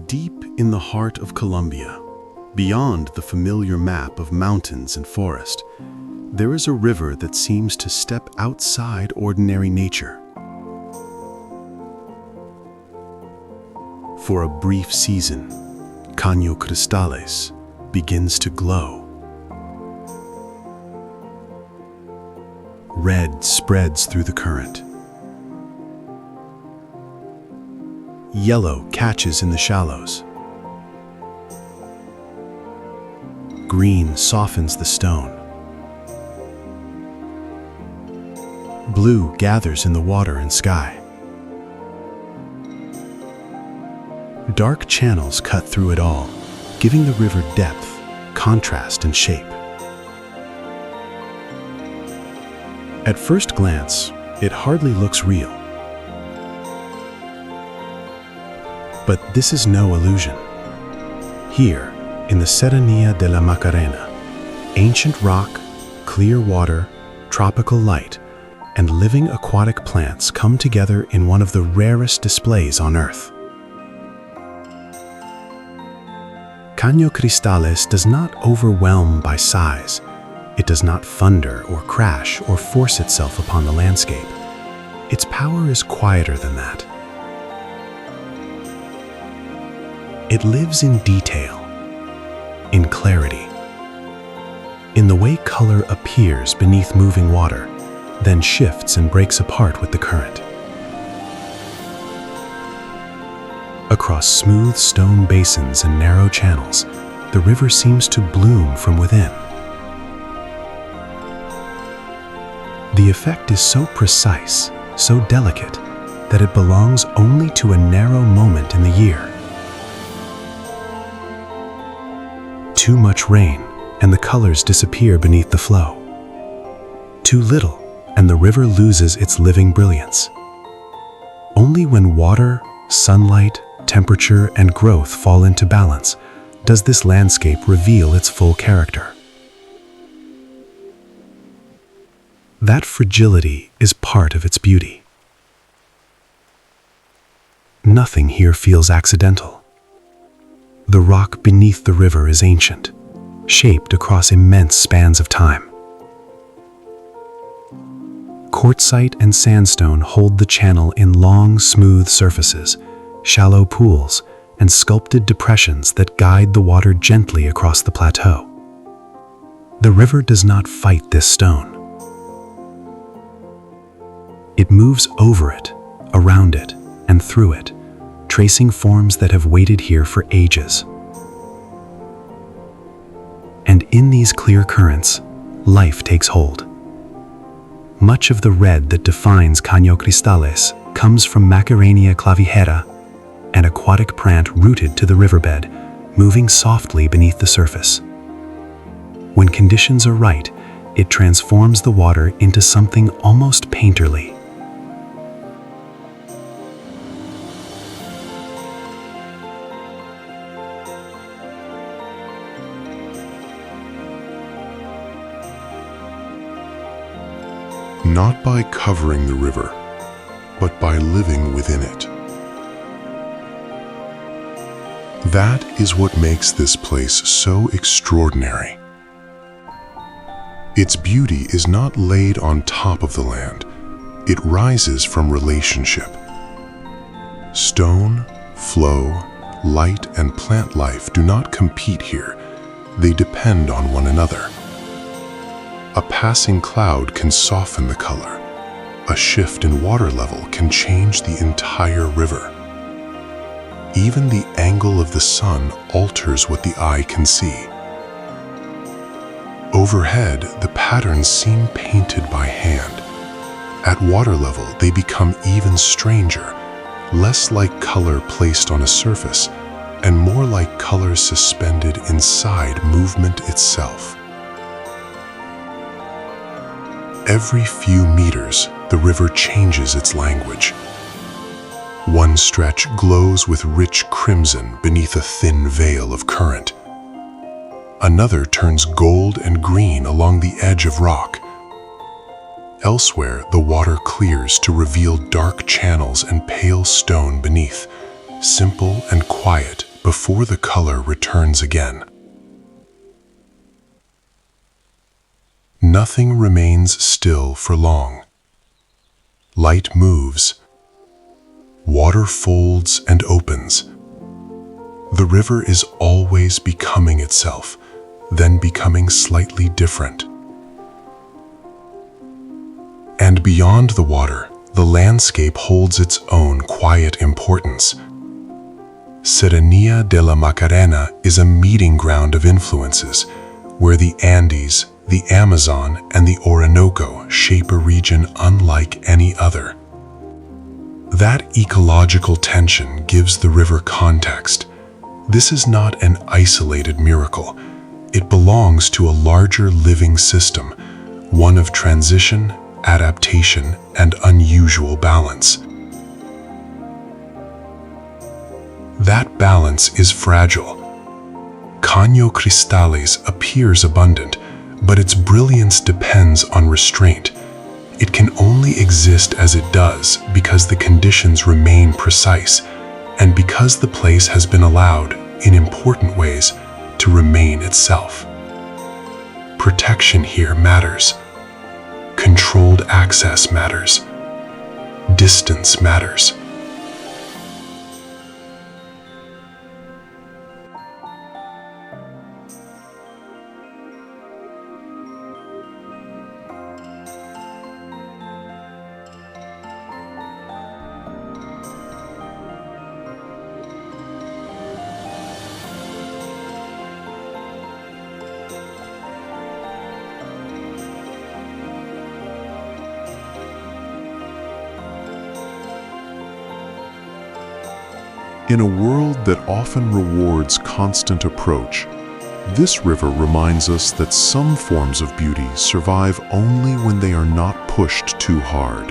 Deep in the heart of Colombia, beyond the familiar map of mountains and forest, there is a river that seems to step outside ordinary nature. For a brief season, Caño Cristales begins to glow. Red spreads through the current. Yellow catches in the shallows. Green softens the stone. Blue gathers in the water and sky. Dark channels cut through it all, giving the river depth, contrast, and shape. At first glance, it hardly looks real. But this is no illusion. Here, in the Serranía de la Macarena, ancient rock, clear water, tropical light, and living aquatic plants come together in one of the rarest displays on Earth. Caño Cristales does not overwhelm by size. It does not thunder or crash or force itself upon the landscape. Its power is quieter than that. It lives in detail, in clarity, in the way color appears beneath moving water, then shifts and breaks apart with the current. Across smooth stone basins and narrow channels, the river seems to bloom from within. The effect is so precise, so delicate, that it belongs only to a narrow moment in the year. Too much rain, and the colors disappear beneath the flow. Too little, and the river loses its living brilliance. Only when water, sunlight, temperature, and growth fall into balance does this landscape reveal its full character. That fragility is part of its beauty. Nothing here feels accidental. The rock beneath the river is ancient, shaped across immense spans of time. Quartzite and sandstone hold the channel in long, smooth surfaces, shallow pools, and sculpted depressions that guide the water gently across the plateau. The river does not fight this stone. It moves over it, around it, and through it, tracing forms that have waited here for ages. And in these clear currents, life takes hold. Much of the red that defines Caño Cristales comes from Macarenia clavigera, an aquatic plant rooted to the riverbed, moving softly beneath the surface. When conditions are right, it transforms the water into something almost painterly. Not by covering the river, but by living within it. That is what makes this place so extraordinary. Its beauty is not laid on top of the land. It rises from relationship. Stone, flow, light, and plant life do not compete here. They depend on one another. A passing cloud can soften the color. A shift in water level can change the entire river. Even the angle of the sun alters what the eye can see. Overhead, the patterns seem painted by hand. At water level, they become even stranger, less like color placed on a surface, and more like colors suspended inside movement itself. Every few meters, the river changes its language. One stretch glows with rich crimson beneath a thin veil of current. Another turns gold and green along the edge of rock. Elsewhere, the water clears to reveal dark channels and pale stone beneath, simple and quiet, before the color returns again. Nothing remains still for long. Light moves. Water folds and opens. The river is always becoming itself, then becoming slightly different. And beyond the water, the landscape holds its own quiet importance. Serranía de la Macarena is a meeting ground of influences, where the Andes, the Amazon, and the Orinoco shape a region unlike any other. That ecological tension gives the river context. This is not an isolated miracle. It belongs to a larger living system, one of transition, adaptation, and unusual balance. That balance is fragile. Caño Cristales appears abundant, but its brilliance depends on restraint. It can only exist as it does because the conditions remain precise, and because the place has been allowed, in important ways, to remain itself. Protection here matters. Controlled access matters. Distance matters. In a world that often rewards constant approach, this river reminds us that some forms of beauty survive only when they are not pushed too hard.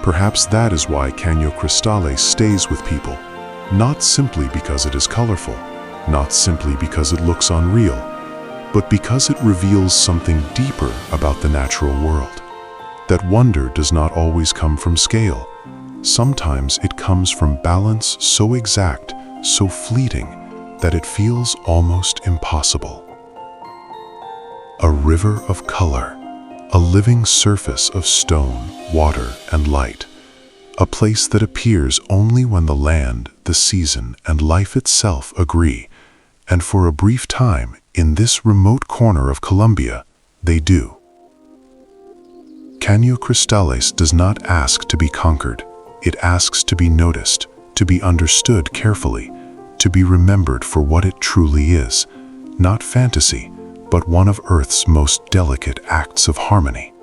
Perhaps that is why Caño Cristales stays with people, not simply because it is colorful, not simply because it looks unreal, but because it reveals something deeper about the natural world. That wonder does not always come from scale. Sometimes it comes from balance so exact, so fleeting, that it feels almost impossible. A river of color, a living surface of stone, water, and light. A place that appears only when the land, the season, and life itself agree, and for a brief time, in this remote corner of Colombia, they do. Caño Cristales does not ask to be conquered. It asks to be noticed, to be understood carefully, to be remembered for what it truly is, not fantasy, but one of Earth's most delicate acts of harmony.